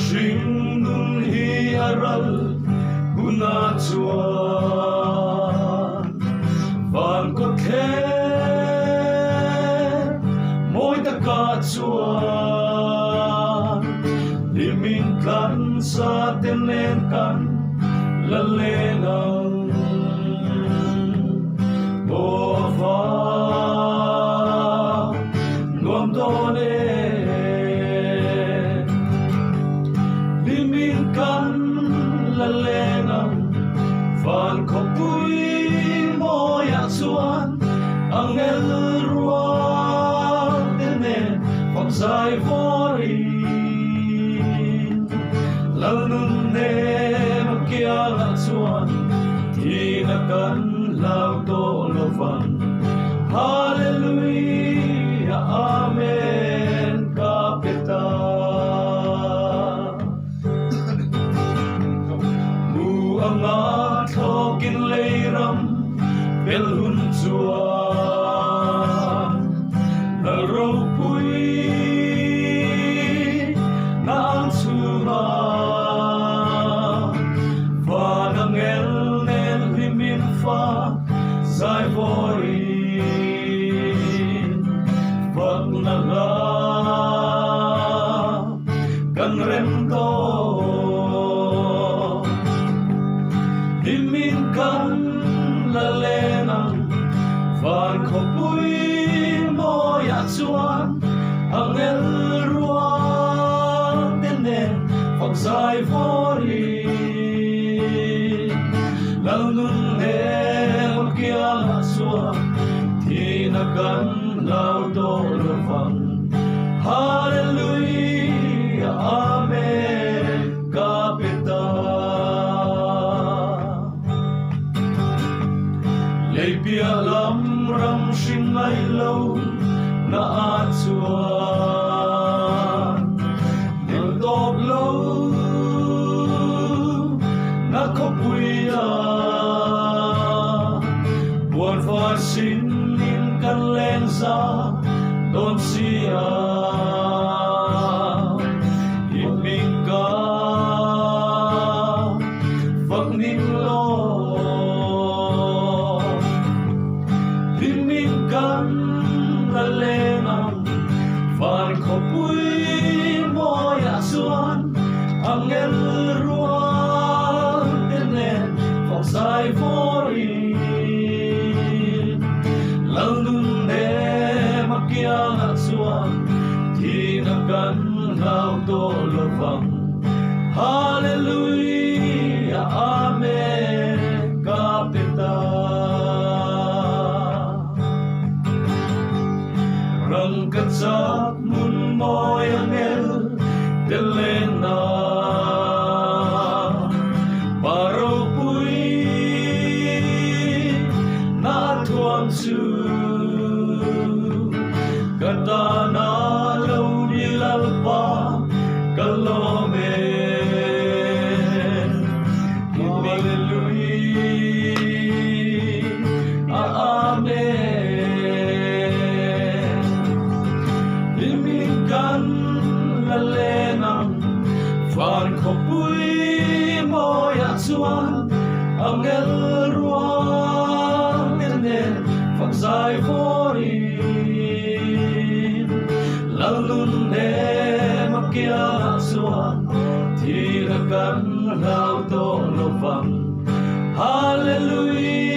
shing nun hi aral guna chuan van ko the moi ta ka chuan limin kan sa tenen kan la lenang bo va nuam done limin kan la lenang van ko pui moya chuan angel ruang tenen phong sai vori lalun ne makia la chuan tina kan lau to lovan hallelujah amen kapita mu anga thokin leiram bel hun chuan la ro pui na chuma sai vori vak na la kan rem to limin kan la lenang van ko pui moya chuan angel ruang tenen vak sai vori lalun ne kia la suam tina kan lau to lovang hallelujah amen kapita leipia lam ram shin ai lo na chuan nil dog lo na kopuia buồn pha xin in căn lên xa đón xia in mình ca vắc nín lo in mình căn là lên ang van khó bụi môi à xuân angel ruang tên nè phòng sai vori lalun ne makia la chuan tina kan lau to lovang hallelujah amen kapita rang kan sap mun moi angel delena paro pui na thuam chu katana lo ni lalpa kalome hallelujah amen limin kan la lenang van ko pui moya chuan angel ruang tenen phong sai vori lalun ne makia suan thira kan lau to lovang hallelujah